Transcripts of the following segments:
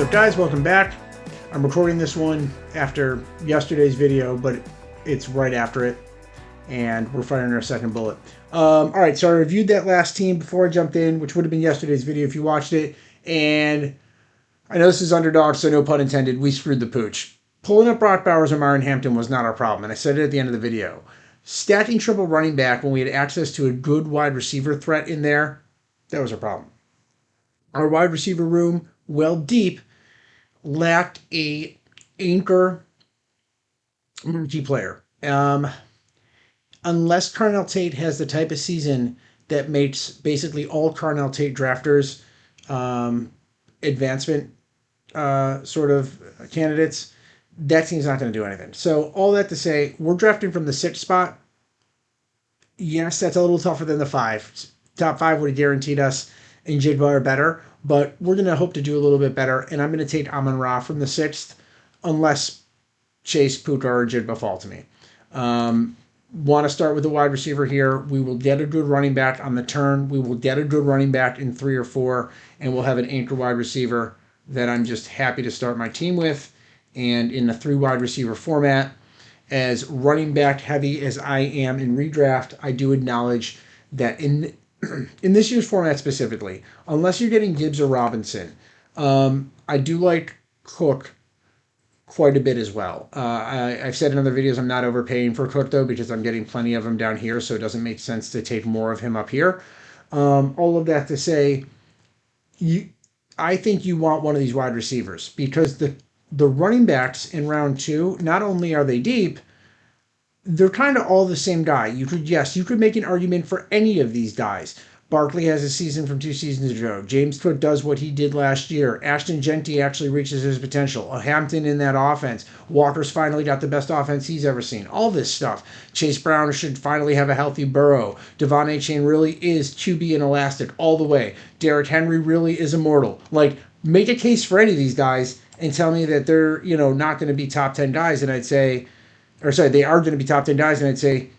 What's up, guys? Welcome back. I'm recording this one after yesterday's video, but it's right after it, and we're firing our second bullet. All right, so I reviewed that last team before I jumped in, which would have been yesterday's video if you watched it, and I know this is Underdog, so no pun intended, we screwed the pooch. Pulling up Brock Bowers or Myron Hampton was not our problem, and I said it at the end of the video. Stacking triple running back when we had access to a good wide receiver threat in there, that was our problem. Our wide receiver room, well deep, lacked a anchor marquee player. Unless Carnell Tate has the type of season that makes basically all Carnell Tate drafters advancement sort of candidates, that team's not going to do anything. So all that to say, we're drafting from the 6th spot. Yes, that's a little tougher than the 5. Top 5 would have guaranteed us and Jigba are better, but we're going to hope to do a little bit better, and I'm going to take Amon-Ra from the 6th, unless Chase, Puka, or Jigba fall to me. Want to start with the wide receiver here. We will get a good running back on the turn. We will get a good running back in 3 or 4, and we'll have an anchor wide receiver that I'm just happy to start my team with. And in the 3 wide receiver format, as running back heavy as I am in redraft, I do acknowledge that in this year's format specifically, unless you're getting Gibbs or Robinson, I do like Cook quite a bit as well. I've said in other videos I'm not overpaying for Cook, though, because I'm getting plenty of him down here, so it doesn't make sense to take more of him up here. All of that to say, I think you want one of these wide receivers, because the running backs in round 2, not only are they deep, they're kind of all the same guy. You could make an argument for any of these guys. Barkley has a season from 2 seasons ago. James Cook does what he did last year. Ashton Genty actually reaches his potential. Hampton in that offense. Walker's finally got the best offense he's ever seen. All this stuff. Chase Brown should finally have a healthy Burrow. Devon Achane really is QB and elastic all the way. Derrick Henry really is immortal. Like, make a case for any of these guys and tell me that they're, not going to be top 10 guys, and I'd say, they are going to be top 10 guys, and I'd say,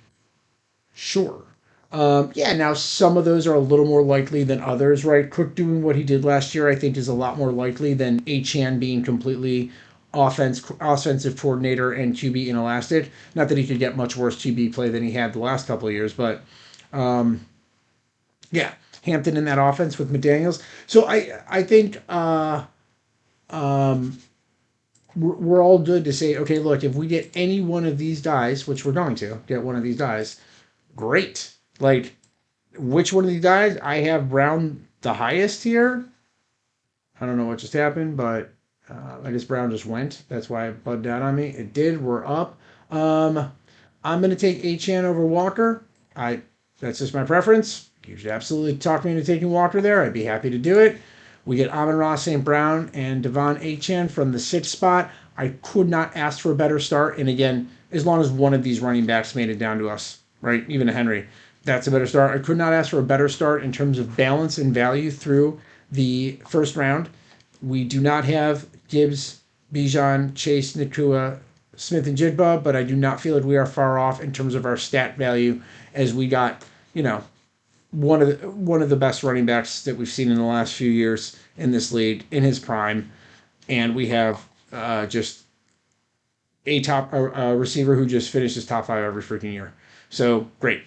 sure. Now some of those are a little more likely than others, right? Cook doing what he did last year, I think, is a lot more likely than Achane being completely offensive coordinator and QB inelastic. Not that he could get much worse QB play than he had the last couple of years, but Hampton in that offense with McDaniels. So I think we're all good to say, okay, look, if we get any one of these guys, which we're going to get one of these guys, great. Like, which one of these guys? I have Brown the highest here. I don't know what just happened, but I guess Brown just went. That's why it bugged out on me. It did. We're up. I'm going to take Achane over Walker. That's just my preference. You should absolutely talk me into taking Walker there. I'd be happy to do it. We get Amon-Ra St. Brown and Devon Achane from the 6th spot. I could not ask for a better start. And again, as long as one of these running backs made it down to us, right? Even a Henry, that's a better start. I could not ask for a better start in terms of balance and value through the first round. We do not have Gibbs, Bijan, Chase, Nakua, Smith, and Jigba, but I do not feel like we are far off in terms of our stat value, as we got, one of the best running backs that we've seen in the last few years in this league in his prime, and we have just a top receiver who just finishes top 5 every freaking year. So great.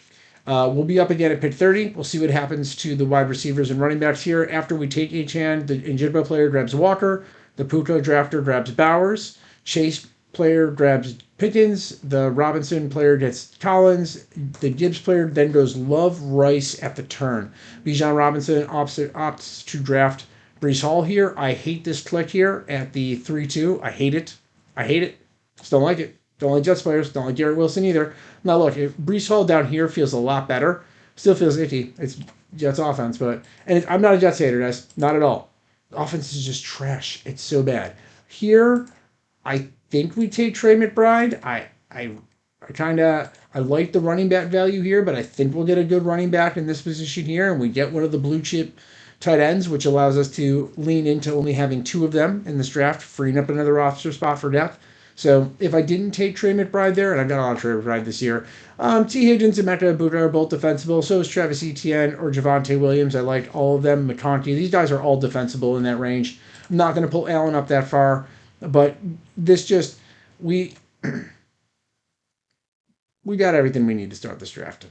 We'll be up again at pick 30. We'll see what happens to the wide receivers and running backs here. After we take Achane, the Jigba player grabs Walker. The Puka drafter grabs Bowers. Chase player grabs Pickens. The Robinson player gets Collins. The Gibbs player then goes Love Rice at the turn. Bijan Robinson opts to draft Breece Hall here. I hate this click here at the 3-2. I hate it. Just don't like it. Don't like Jets players. Don't like Garrett Wilson either. Now look, Breece Hall down here feels a lot better. Still feels icky. It's Jets offense, I'm not a Jets hater, guys. Not at all. Offense is just trash. It's so bad. Here, I think we take Trey McBride. I like the running back value here, but I think we'll get a good running back in this position here, and we get one of the blue chip tight ends, which allows us to lean into only having 2 of them in this draft, freeing up another roster spot for depth. So if I didn't take Trey McBride there, and I've got a lot of Trey McBride this year, T. Higgins and Mecca Buddha are both defensible. So is Travis Etienne or Javante Williams. I like all of them. McConkey. These guys are all defensible in that range. I'm not going to pull Allen up that far, but this just we we got everything we need to start this draft.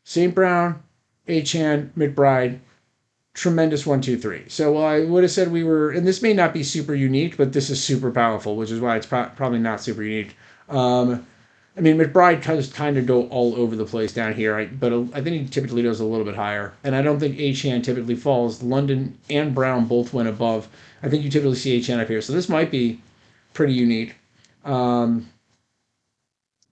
St. Brown, Achan, McBride, tremendous 1, 2, 3. So I would have said we were, and this may not be super unique, but this is super powerful, which is why it's probably not super unique. I mean, McBride kind of go all over the place down here, but I think he typically goes a little bit higher. And I don't think Achan typically falls. London and Brown both went above. I think you typically see Achan up here. So this might be pretty unique. Um,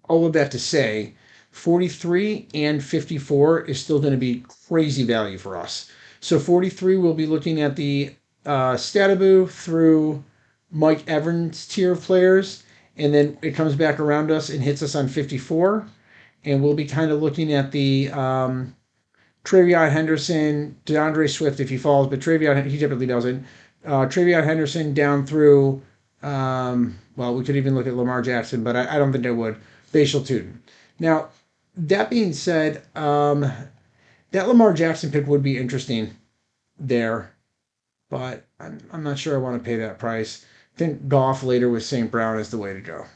all of that to say, 43 and 54 is still going to be crazy value for us. So 43, we'll be looking at the Stataboo through Mike Evans tier of players, and then it comes back around us and hits us on 54, and we'll be kind of looking at the Travion Henderson, DeAndre Swift if he falls, but Travion, he typically doesn't. Travion Henderson down through, well, we could even look at Lamar Jackson, but I don't think I would. Bashal Tootin. Now, that being said, that Lamar Jackson pick would be interesting there, but I'm not sure I want to pay that price. I think Goff later with St. Brown is the way to go.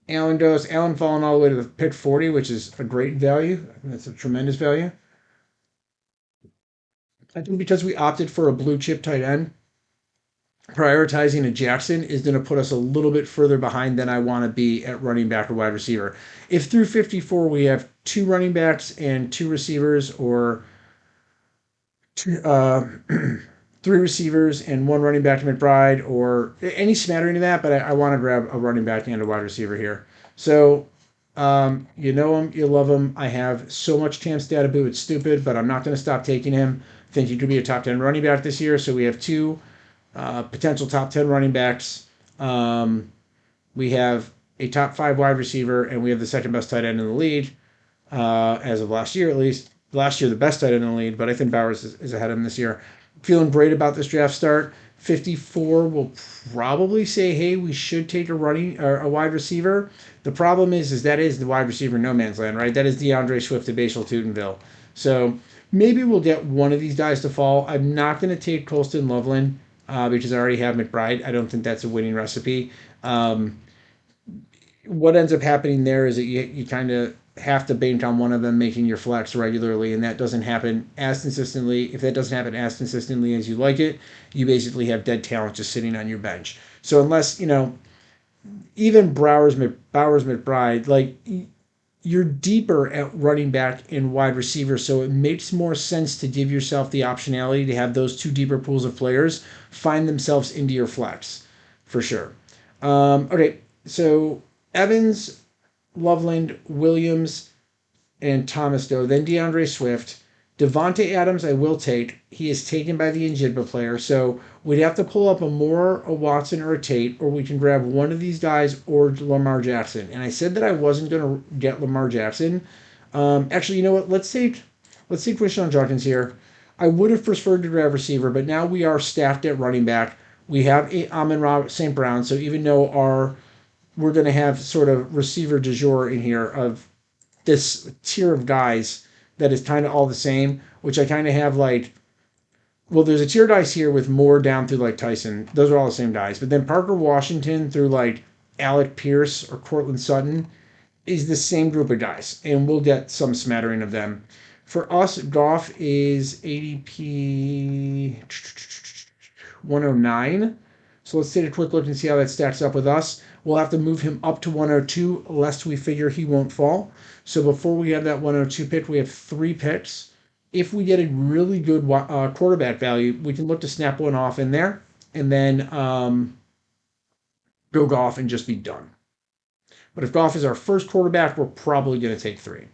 Allen goes. Allen falling all the way to the pick 40, which is a great value. That's a tremendous value. I think because we opted for a blue chip tight end, prioritizing a Jackson is going to put us a little bit further behind than I want to be at running back or wide receiver. If through 54 we have two running backs and two receivers, or two, three receivers and one running back to McBride, or any smattering of that, but I want to grab a running back and a wide receiver here. So you know him, you love him. I have so much Cam Stataboo, it's stupid, but I'm not going to stop taking him. I think he could be a top 10 running back this year. So we have two potential top 10 running backs. We have a top 5 wide receiver, and we have the second best tight end in the league, as of last year at least. Last year, the best tight end in the league, but I think Bowers is ahead of him this year. Feeling great about this draft start. 54 will probably say, hey, we should take a running or a wide receiver. The problem is that is the wide receiver no man's land, right? That is DeAndre Swift to Bashal Tootenville. So maybe we'll get one of these guys to fall. I'm not going to take Colston Loveland because I already have McBride. I don't think that's a winning recipe. What ends up happening there is that you kind of have to bank on one of them making your flex regularly, and that doesn't happen as consistently. If that doesn't happen as consistently as you like it, you basically have dead talent just sitting on your bench. So unless, even Bowers McBride, like, you're deeper at running back and wide receiver, so it makes more sense to give yourself the optionality to have those two deeper pools of players find themselves into your flex, for sure. Okay, so Evans, Loveland, Williams, and Thomas Doe. Then DeAndre Swift. Devontae Adams, I will take. He is taken by the Njigba player, so we'd have to pull up a Moore, a Watson, or a Tate, or we can grab one of these guys or Lamar Jackson. And I said that I wasn't going to get Lamar Jackson. Actually, you know what? Let's take Christian Jenkins here. I would have preferred to grab receiver, but now we are staffed at running back. We have Amon St. Brown, so even though we're going to have sort of receiver du jour in here of this tier of guys that is kind of all the same, which I kind of have like, well, there's a tier dice here with more down through like Tyson. Those are all the same guys. But then Parker Washington through like Alec Pierce or Cortland Sutton is the same group of guys, and we'll get some smattering of them. For us, Goff is ADP 109. So let's take a quick look and see how that stacks up with us. We'll have to move him up to 102 lest we figure he won't fall. So before we have that 102 pick, we have 3 picks. If we get a really good quarterback value, we can look to snap one off in there and then go Goff and just be done. But if Goff is our first quarterback, we're probably going to take 3.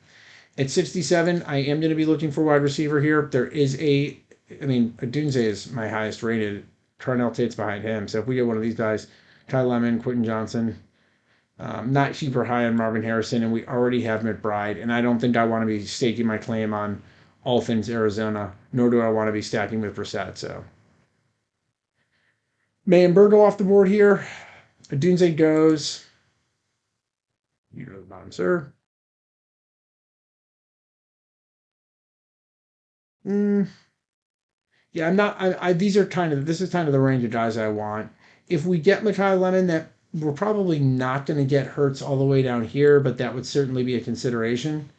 At 67, I am going to be looking for wide receiver here. There is Adunze is my highest rated. Carnell Tate's behind him. So if we get one of these guys, Ty Lemon, Quentin Johnson, not super high on Marvin Harrison, and we already have McBride, and I don't think I want to be staking my claim on all things Arizona, nor do I want to be stacking with Brissett. So Mayenberg off the board here. Dunze goes. You go to the bottom, sir. Mm, yeah, I'm not. These are kind of. This is kind of the range of guys I want. If we get Makai Lemon, that we're probably not going to get Hertz all the way down here, but that would certainly be a consideration.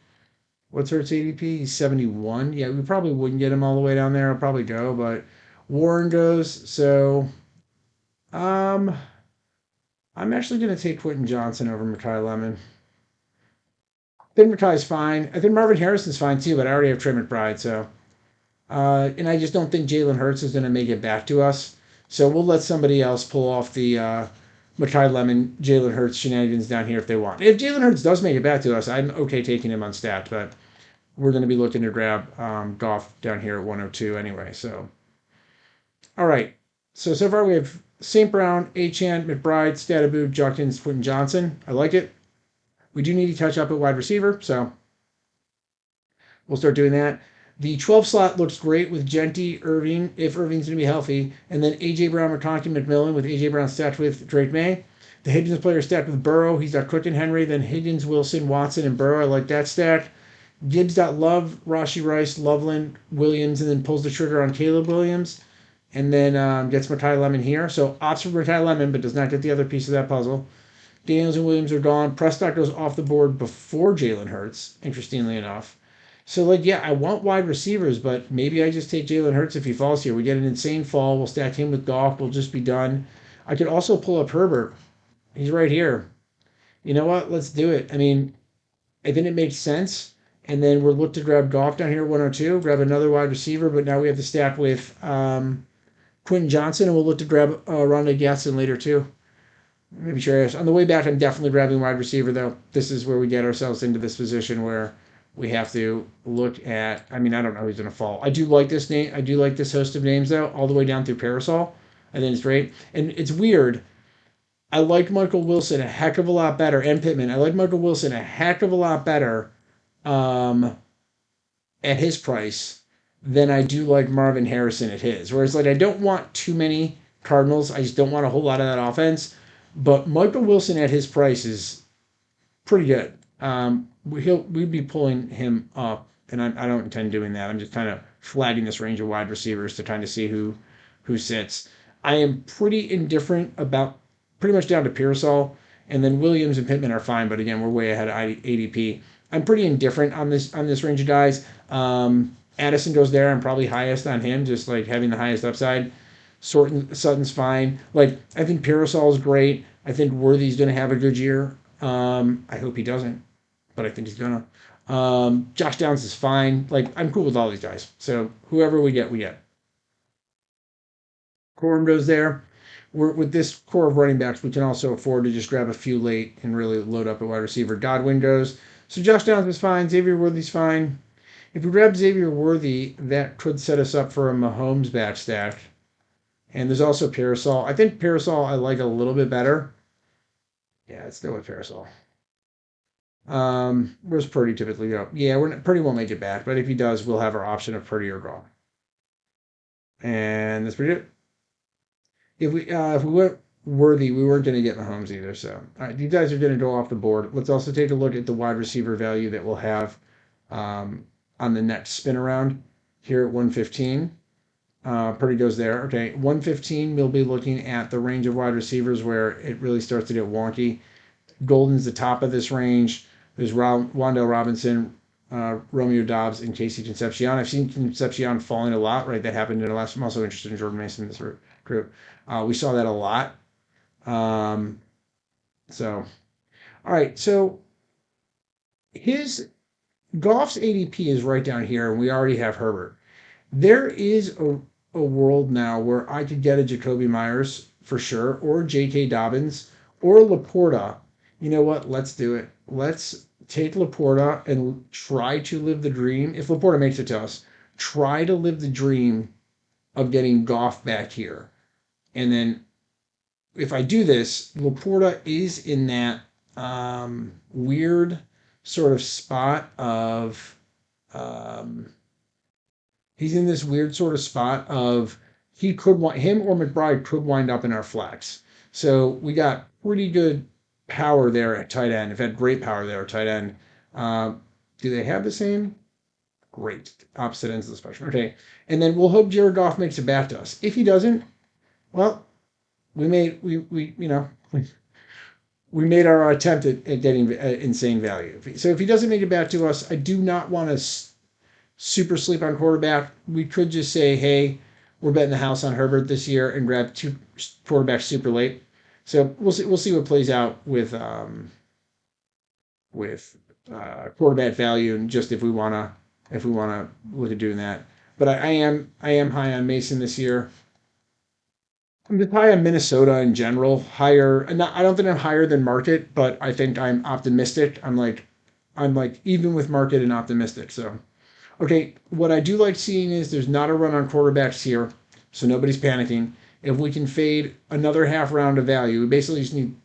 What's Hertz ADP? He's 71. Yeah, we probably wouldn't get him all the way down there. I'll probably go, but Warren goes. So, um, I'm actually going to take Quentin Johnson over Makai Lemon. I think Makai's fine. I think Marvin Harrison's fine too, but I already have Trey McBride, so. And I just don't think Jalen Hurts is going to make it back to us. So we'll let somebody else pull off the Makai Lemon, Jalen Hurts shenanigans down here if they want. If Jalen Hurts does make it back to us, I'm okay taking him on stat, but we're going to be looking to grab Goff down here at 102 anyway. So, all right. So far we have St. Brown, Achane, McBride, Statabu, Judkins, Quentin Johnson. I like it. We do need to touch up at wide receiver, so we'll start doing that. The 12 slot looks great with Genty, Irving, if Irving's going to be healthy, and then A.J. Brown, McConkey, McMillan with A.J. Brown stacked with Drake May. The Higgins player stacked with Burrow. He's got Cook and Henry, then Higgins, Wilson, Watson, and Burrow. I like that stack. Gibbs got Love, Rashi Rice, Loveland, Williams, and then pulls the trigger on Caleb Williams, and then gets Makai Lemon here. So opts for Makai Lemon, but does not get the other piece of that puzzle. Daniels and Williams are gone. Prescott goes off the board before Jalen Hurts, interestingly enough. So, like, yeah, I want wide receivers, but maybe I just take Jalen Hurts if he falls here. We get an insane fall. We'll stack him with Goff. We'll just be done. I could also pull up Herbert. He's right here. You know what? Let's do it. I mean, I think it makes sense. And then we're looked to grab Goff down here at 102, grab another wide receiver, but now we have to stack with Quentin Johnson, and we'll look to grab Ronda Gaston later, too. Maybe Trash. On the way back, I'm definitely grabbing wide receiver, though. This is where we get ourselves into this position where we have to look at. I mean, I don't know who's going to fall. I do like this name. I do like this host of names, though, all the way down through Parasol. I think it's great. And it's weird. I like Michael Wilson a heck of a lot better, and Pittman. I like Michael Wilson a heck of a lot better um, at his price than I do like Marvin Harrison at his. Whereas, like, I don't want too many Cardinals. I just don't want a whole lot of that offense. But Michael Wilson at his price is pretty good. We'd be pulling him up, and I don't intend doing that. I'm just kind of flagging this range of wide receivers to kind of see who sits. I am pretty indifferent about pretty much down to Pearsall, and then Williams and Pittman are fine. But again, we're way ahead of ADP. I'm pretty indifferent on this range of guys. Addison goes there. I'm probably highest on him, just like having the highest upside. Sutton's fine. Like, I think Parasol's great. I think Worthy's going to have a good year. I hope he doesn't, but I think he's going to. Josh Downs is fine. Like, I'm cool with all these guys. So whoever we get, we get. Corum goes there. With this core of running backs, we can also afford to just grab a few late and really load up a wide receiver. Godwin goes. So Josh Downs is fine. Xavier Worthy's fine. If we grab Xavier Worthy, that could set us up for a Mahomes back stack. And there's also Parasol. I think Parasol I like a little bit better. Yeah, it's still with Parasol. Where's Purdy typically go? Yeah, Purdy won't make it back, but if he does, we'll have our option of Purdy or Gronk. And that's pretty good. If we went Worthy, we weren't going to get Mahomes either. So, all right, these guys are going to go off the board. Let's also take a look at the wide receiver value that we'll have on the next spin around here at 115. Purdy goes there. Okay, 115, we'll be looking at the range of wide receivers where it really starts to get wonky. Golden's the top of this range. There's Wandale Robinson, Romeo Dobbs, and Casey Concepcion. I've seen Concepcion falling a lot, right? That happened in the last. I'm also interested in Jordan Mason in this group. We saw that a lot. Um, so, all right. So his Goff's ADP is right down here, and we already have Herbert. There is a world now where I could get a Jacoby Myers for sure, or J.K. Dobbins, or Laporta. You know what? Let's do it. Let's take Laporta and try to live the dream. If Laporta makes it to us, try to live the dream of getting Goff back here. And then if I do this, Laporta is in that weird sort of spot of he's in this weird sort of spot of him or McBride could wind up in our flex. So we got pretty good power there at tight end. Have had great power there at tight end. Um, do they have the same? Great. Opposite ends of the spectrum. Okay. And then we'll hope Jared Goff makes it back to us. If he doesn't, well, we made our attempt at getting insane value. So if he doesn't make it back to us, I do not want to super sleep on quarterback. We could just say, hey, we're betting the house on Herbert this year and grab two quarterbacks super late. So we'll see. We'll see what plays out with quarterback value and just if we wanna look at doing that. But I am high on Mason this year. I'm just high on Minnesota in general. Higher, not, I don't think I'm higher than market, but I think I'm optimistic. I'm like even with market and optimistic. So okay, what I do like seeing is there's not a run on quarterbacks here, so nobody's panicking. If we can fade another half round of value, we basically just need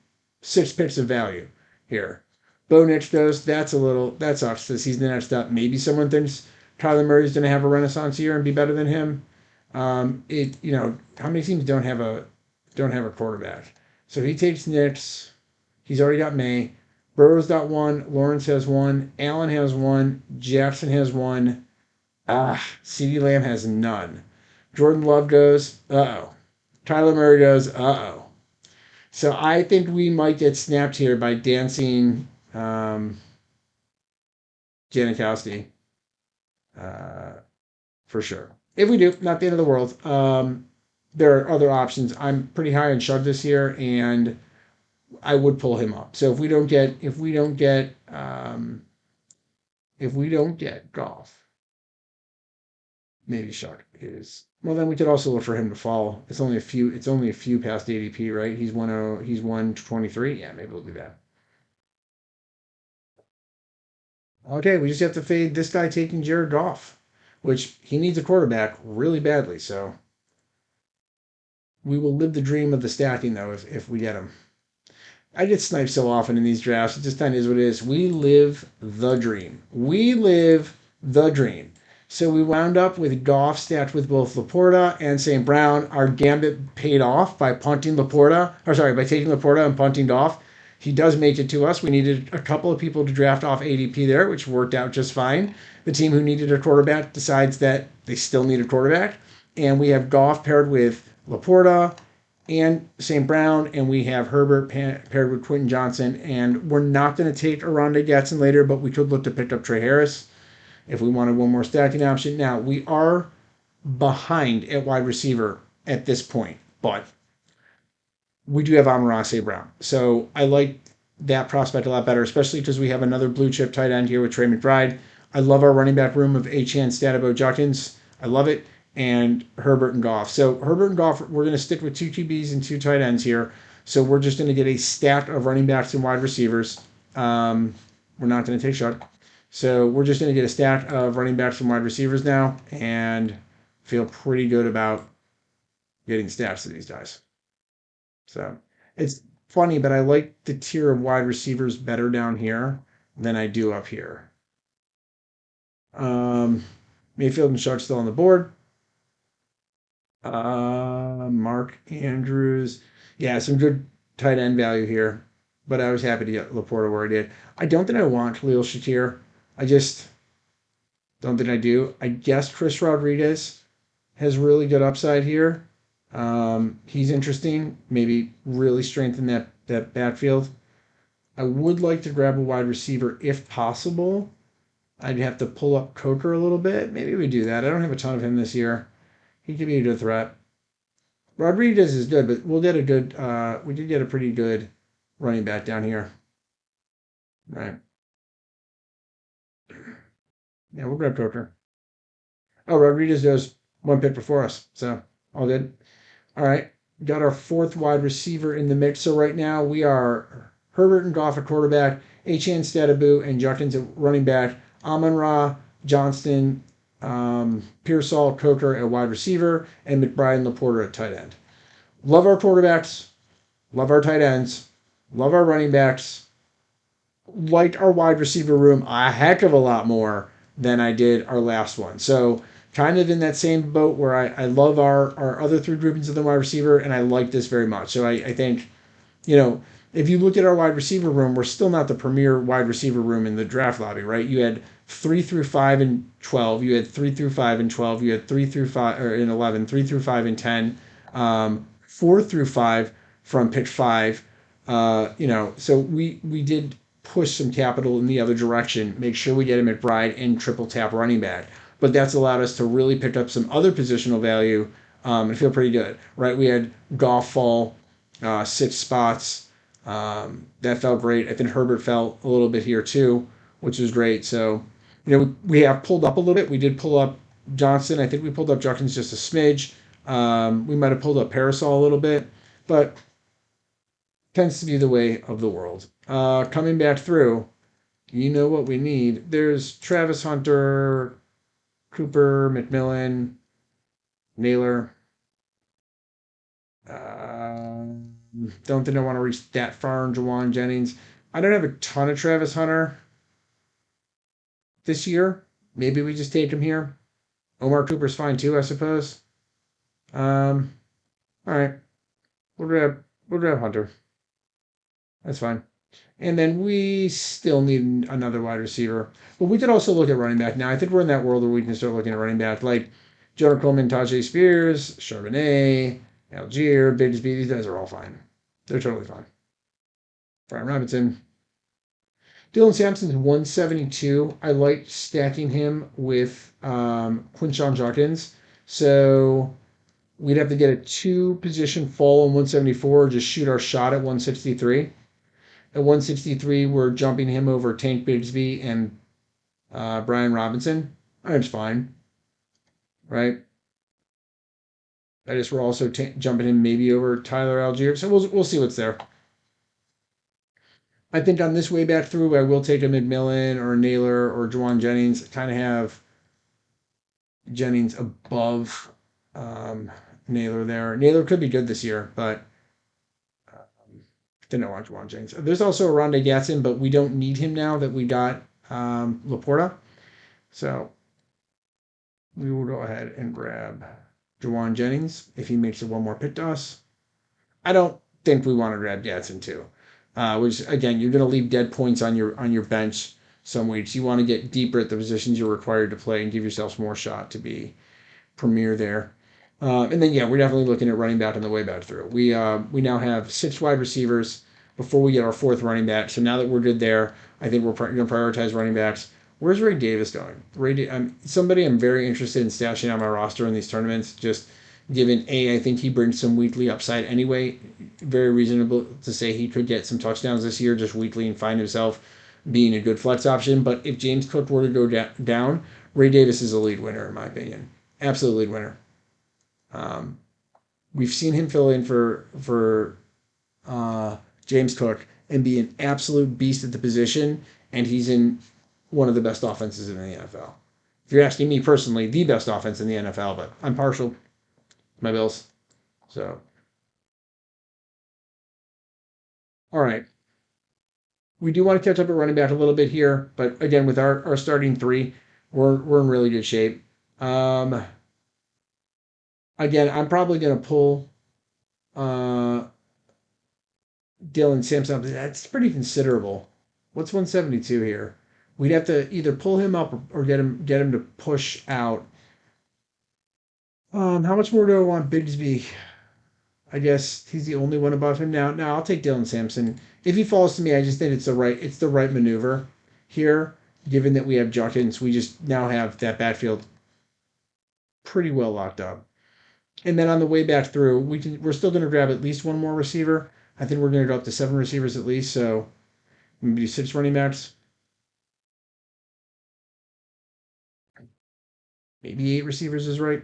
6 picks of value here. Bo Nix goes, that sucks because he's the next up. Maybe someone thinks Kyler Murray's going to have a renaissance year and be better than him. How many teams don't have a quarterback? So he takes Nix. He's already got May. Burrow's got one. Lawrence has one. Allen has one. Jackson has one. CeeDee Lamb has none. Jordan Love goes, uh-oh. Tyler Murray goes, uh-oh. So I think we might get snapped here by dancing Janikowski, uh, for sure. If we do, not the end of the world. There are other options. I'm pretty high on Shug this year, and I would pull him up. So if we don't get golf, maybe Shuck is. Well, then we could also look for him to fall. It's only a few past ADP, right? He's 123. Yeah, maybe we'll do that. Okay, we just have to fade this guy taking Jared Goff, which he needs a quarterback really badly. So we will live the dream of the stacking though if we get him. I get sniped so often in these drafts. It just kind of is what it is. We live the dream. We live the dream. So we wound up with Goff stacked with both Laporta and St. Brown. Our gambit paid off by punting Laporta, or sorry, by taking Laporta and punting Goff. He does make it to us. We needed a couple of people to draft off ADP there, which worked out just fine. The team who needed a quarterback decides that they still need a quarterback. And we have Goff paired with Laporta, and St. Brown, and we have Herbert paired with Quentin Johnson. And we're not going to take Aronde Gatson later, but we could look to pick up Trey Harris if we wanted one more stacking option. Now, we are behind at wide receiver at this point, but we do have Amon-Ra St. Brown. So I like that prospect a lot better, especially because we have another blue chip tight end here with Trey McBride. I love our running back room of Achane, Stadabo, Juckins. I love it. And Herbert and Goff. So Herbert and Goff, we're going to stick with two QBs and two tight ends here. So we're just going to get a stack of running backs and wide receivers. We're not going to take shot. So we're just going to get a stack of running backs and wide receivers now and feel pretty good about getting stacks of these guys. So it's funny, but I like the tier of wide receivers better down here than I do up here. Mayfield and Shark still on the board. Mark Andrews. Yeah, some good tight end value here, but I was happy to get Laporta where I did. I don't think I want Khalil Shakir. I just don't think I do. I guess Chris Rodriguez has really good upside here. He's interesting. Maybe really strengthen that backfield. I would like to grab a wide receiver if possible. I'd have to pull up Coker a little bit. Maybe we do that. I don't have a ton of him this year. He could be a good threat. Rodriguez is good, but we did get a pretty good running back down here. Right. Yeah, we'll grab Coker. Oh, Rodriguez does one pick before us, so all good. All right. Got our fourth wide receiver in the mix. So right now we are Herbert and Goff at quarterback, Achane Stadabu and Junkins at running back, Amon-Ra, Johnston, Pearsall, Coker at wide receiver, and McBride and Laporta at tight end. Love our quarterbacks, love our tight ends, love our running backs, like our wide receiver room a heck of a lot more than I did our last one. So kind of in that same boat where I love our other three groupings of the wide receiver, and I like this very much. So I think, you know, if you look at our wide receiver room, we're still not the premier wide receiver room in the draft lobby, right? You had 3 through 5 and 12. You had 3 through 5 and 12. You had 3 through 5 or in 11. 3 through 5 and 10. 4 through 5 from pick 5. So we did push some capital in the other direction. Make sure we get a McBride and triple tap running back. But that's allowed us to really pick up some other positional value and feel pretty good, right? We had Goff fall 6 spots. That felt great. I think Herbert fell a little bit here too, which was great. So, we have pulled up a little bit. We did pull up Johnson. I think we pulled up Junkins just a smidge. We might have pulled up Parasol a little bit, but tends to be the way of the world. Coming back through, you know what we need. There's Travis Hunter, Cooper, McMillan, Naylor. Don't think I want to reach that far in Jawan Jennings. I don't have a ton of Travis Hunter this year. Maybe we just take him here. Omar Cooper's fine too, I suppose. Um, all right, we'll grab Hunter. That's fine. And then we still need another wide receiver. But we could also look at running back. Now, I think we're in that world where we can start looking at running back. Like Jonah Coleman, Tajay Spears, Charbonnet, Algier, Bigsby. These guys are all fine. They're totally fine. Brian Robinson. Dylan Sampson's 172. I like stacking him with Quinshon Judkins. So we'd have to get a two position fall on 174, just shoot our shot at 163. At 163, we're jumping him over Tank Bigsby and Brian Robinson. That's fine, right? I guess we're also jumping him maybe over Tyler Algier. So we'll see what's there. I think on this way back through, I will take a McMillan or a Naylor or Juwan Jennings. Kind of have Jennings above Naylor there. Naylor could be good this year, but didn't want Juwan Jennings. There's also a Rondé Gatson, but we don't need him now that we got Laporta. So we will go ahead and grab Juwan Jennings if he makes it one more pick to us. I don't think we want to grab Gatson too. Which again, you're going to leave dead points on your bench some weeks. You want to get deeper at the positions you're required to play and give yourself more shot to be premier there. And then yeah, we're definitely looking at running back on the way back through. We now have 6 wide receivers before we get our fourth running back. So now that we're good there, I think we're going to prioritize running backs. Where's Ray Davis going? Somebody I'm very interested in stashing on my roster in these tournaments. Just given I think he brings some weekly upside anyway. Very reasonable to say he could get some touchdowns this year just weekly and find himself being a good flex option. But if James Cook were to go down, Ray Davis is a lead winner in my opinion. Absolute lead winner. Um, we've seen him fill in for James Cook and be an absolute beast at the position, and he's in one of the best offenses in the NFL. If you're asking me personally, the best offense in the NFL, but I'm partial to my Bills. So, all right. We do want to catch up at running back a little bit here, but again, with our starting three, we're in really good shape. Um, Again, I'm probably going to pull uh, Dylan Sampson. That's pretty considerable. What's 172 here? We'd have to either pull him up or get him to push out. How much more do I want Bigsby? I guess he's the only one above him now. Now I'll take Dylan Sampson. If he falls to me, I just think it's the right maneuver here. Given that we have Judkins, we just now have that backfield pretty well locked up. And then on the way back through, we're still going to grab at least one more receiver. I think we're going to go up to 7 receivers at least. So maybe 6 running backs, maybe 8 receivers is right.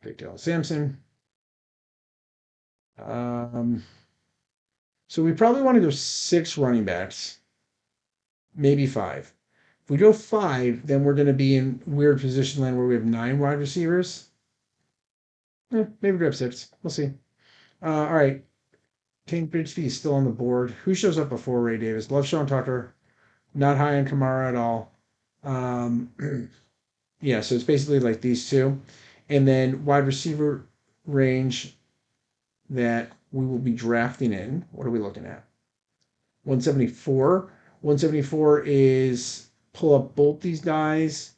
Take Dylan Sampson. Um, so we probably want to go 6 running backs, maybe 5. If we go 5, then we're going to be in weird position land where we have 9 wide receivers. Maybe grab 6. We'll see. All right. Tank Bigsby is still on the board. Who shows up before Ray Davis? Love Sean Tucker. Not high on Kamara at all. Um, yeah, so it's basically like these two. And then wide receiver range that we will be drafting in. What are we looking at? 174. 174 is pull up both these dies.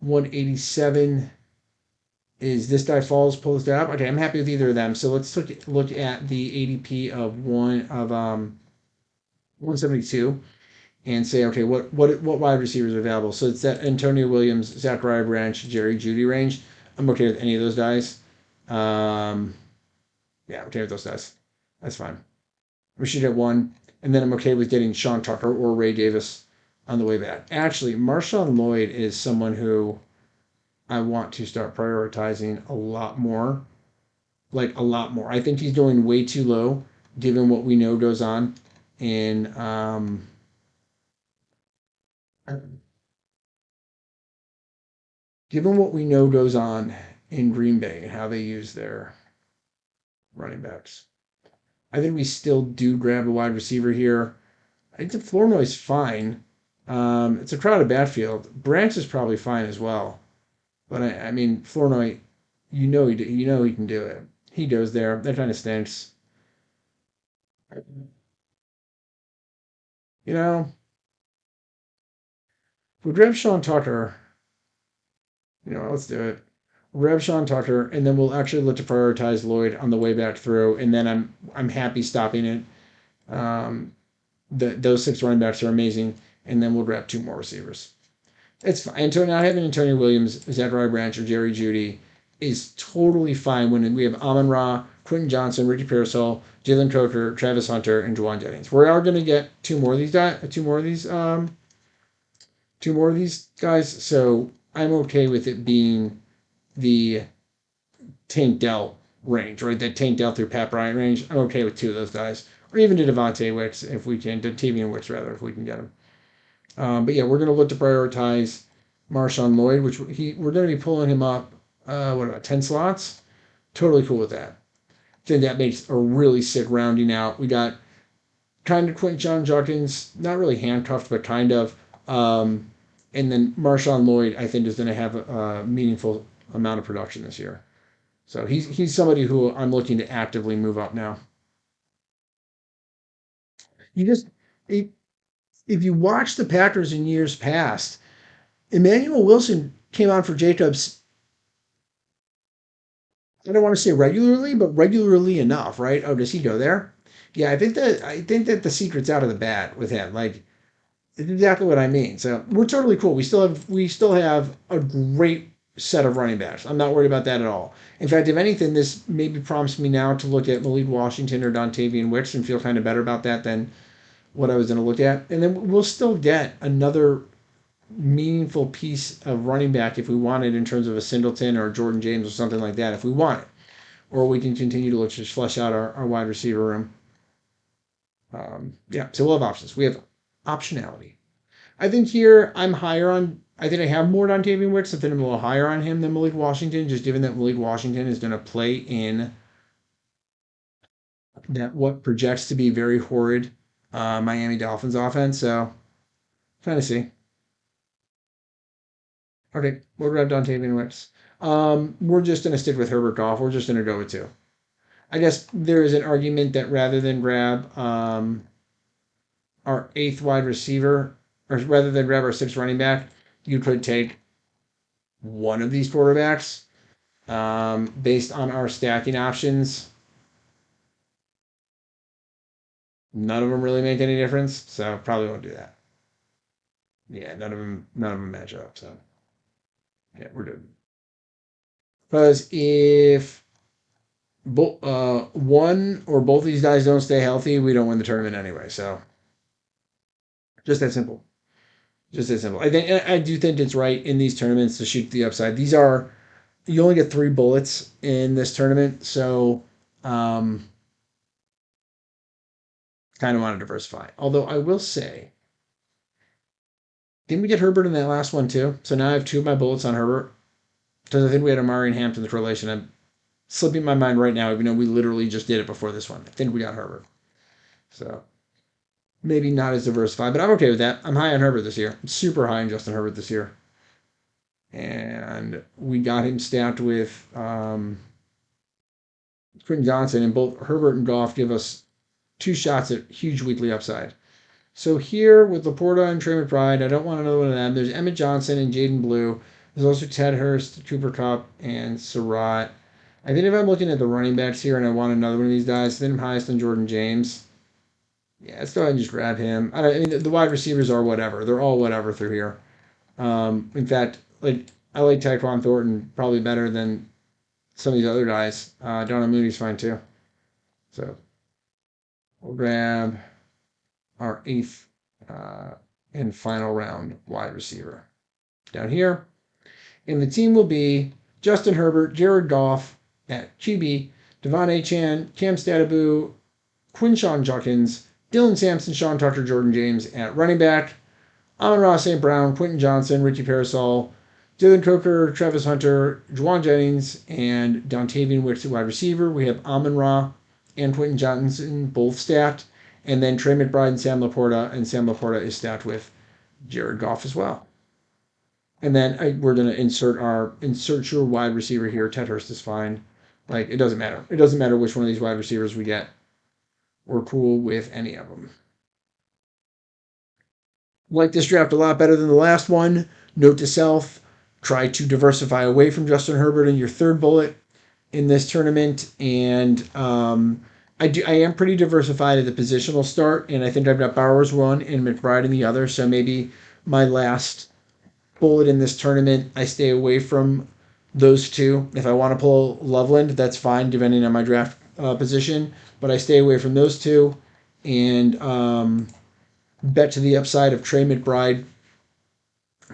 187 is this die falls, pull this die up. Okay, I'm happy with either of them. So let's look at the ADP of 172 and say, okay, what wide receivers are available? So it's that Antonio Williams, Zachariah Branch, Jerry Judy range. I'm okay with any of those guys. Um, yeah, I'm okay with those guys. That's fine. We should get one, and then I'm okay with getting Sean Tucker or Ray Davis on the way back. Actually, Marshawn Lloyd is someone who I want to start prioritizing a lot more, like a lot more. I think he's going way too low, given what we know goes on in given what we know goes on in Green Bay and how they use their running backs. I think we still do grab a wide receiver here. I think Flournoy's fine. It's a crowded backfield. Branch is probably fine as well. But I mean, Flournoy, you know he can do it. He goes there. That kind of stinks. You know, if we grab Sean Tucker, let's do it. Grab Sean Tucker, and then we'll actually look to prioritize Lloyd on the way back through, and then I'm happy stopping it. Um, those six running backs are amazing, and then we'll grab two more receivers. It's fine. Not having Antonio Williams, Zachariah Branch, or Jerry Judy is totally fine when we have Amon Ra, Quentin Johnson, Ricky Pearsall, Jalen Coker, Travis Hunter, and Juwan Jennings. We are going to get two more of these guys. So I'm okay with it being the Tank Dell range, right? That Tank Dell through Pat Bryant range. I'm okay with two of those guys, or even to Devontae Wicks if we can, to Tavian Wicks rather, if we can get him. But yeah, we're going to look to prioritize Marshawn Lloyd, which we're going to be pulling him up. What about 10 slots? Totally cool with that. I think that makes a really sick rounding out. We got kind of Quentin John Judkins, not really handcuffed, but kind of. Um, and then Marshawn Lloyd, I think, is going to have a meaningful amount of production this year. So he's somebody who I'm looking to actively move up now. You just if, if you watch the Packers in years past, Emmanuel Wilson came on for Jacobs. I don't want to say regularly, but regularly enough, right? Oh, does he go there? Yeah, I think that the secret's out of the bat with him. Like it's exactly what I mean. So we're totally cool. We still have a great set of running backs. I'm not worried about that at all. In fact, if anything, this maybe prompts me now to look at Malik Washington or Dontavian Wicks and feel kind of better about that than what I was going to look at. And then we'll still get another meaningful piece of running back if we want it in terms of a Singleton or Jordan James or something like that if we want it. Or we can continue to look to just flesh out our wide receiver room. Yeah, so we'll have options. We have optionality. I think here I think I have more on Davian Wicks. I think I'm a little higher on him than Malik Washington, just given that Malik Washington is going to play in that what projects to be very horrid Miami Dolphins offense. So, trying to see. Okay, we'll grab Dontavian Wicks. We're just going to stick with Herbert Goff. We're just going to go with two. I guess there is an argument that rather than grab our eighth wide receiver, or rather than grab our sixth running back, you could take one of these quarterbacks based on our stacking options. None of them really make any difference, so probably won't do that. Yeah, none of them match up. So yeah, we're good. Because if one or both of these guys don't stay healthy, we don't win the tournament anyway. So just that simple. Just that simple. I do think it's right in these tournaments to shoot the upside. These are you only get three bullets in this tournament, so um, kind of want to diversify. Although I will say, didn't we get Herbert in that last one too? So now I have two of my bullets on Herbert because I think we had Amari and Hampton the correlation. I'm slipping my mind right now, even though we literally just did it before this one. I think we got Herbert, so maybe not as diversified, but I'm okay with that. I'm high on Herbert this year. I'm super high on Justin Herbert this year, and we got him stacked with Quentin Johnson, and both Herbert and Goff give us two shots at huge weekly upside. So here with Laporta and Trey McBride, I don't want another one of them. There's Emmett Johnson and Jaden Blue. There's also Ted Hurst, Cooper Cup, and Surratt. I think if I'm looking at the running backs here and I want another one of these guys, I think I'm highest on Jordan James. Yeah, let's go ahead and just grab him. I mean, the wide receivers are whatever. They're all whatever through here. In fact, like I like Tyquan Thornton probably better than some of these other guys. Donna Mooney's fine too. So we'll grab our eighth and final round wide receiver down here. And the team will be Justin Herbert, Jared Goff at QB, Devon A. Chan, Cam Statabu, Quinshawn Judkins, Dylan Sampson, Sean Tucker, Jordan James at running back, Amon-Ra St. Brown, Quentin Johnson, Richie Parasol, Dylan Coker, Travis Hunter, Juwan Jennings, and Dontavian Wicks at wide receiver. We have Amon-Ra and Quentin Johnson both stacked. And then Trey McBride and Sam Laporta. And Sam Laporta is stacked with Jared Goff as well. And then we're going to insert your wide receiver here. Ted Hurst is fine. Like, it doesn't matter. It doesn't matter which one of these wide receivers we get. We're cool with any of them. Like this draft a lot better than the last one. Note to self, try to diversify away from Justin Herbert in your third bullet in this tournament. And I am pretty diversified at the positional start, and I think I've got Bowers one and McBride in the other. So maybe my last bullet in this tournament, I stay away from those two. If I want to pull Loveland, that's fine, depending on my draft position. But I stay away from those two and bet to the upside of Trey McBride,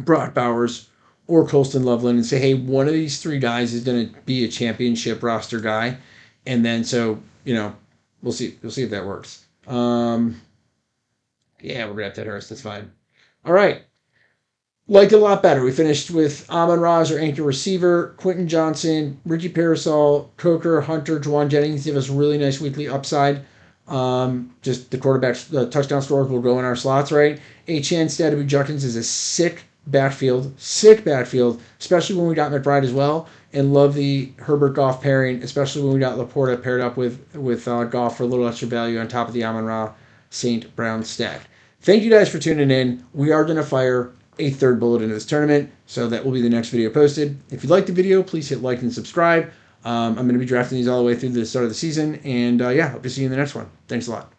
Brock Bowers, or Colston Loveland and say, hey, one of these three guys is going to be a championship roster guy. And then we'll see. We'll see if that works. Yeah, we'll grab Ted Hurst. That's fine. All right. Liked it a lot better. We finished with Amon-Ra as our anchor receiver, Quentin Johnson, Ricky Parasol, Coker, Hunter, Juwan Jennings give us really nice weekly upside. Just the quarterbacks, the touchdown scores will go in our slots, right? Achane Stadabu Judkins is a sick backfield, especially when we got McBride as well. And love the Herbert Goff pairing, especially when we got Laporta paired up with Goff for a little extra value on top of the Amon-Ra St. Brown stack. Thank you guys for tuning in. We are going to fire a third bullet into this tournament, so that will be the next video posted. If you liked the video, please hit like and subscribe. I'm going to be drafting these all the way through the start of the season, and hope to see you in the next one. Thanks a lot.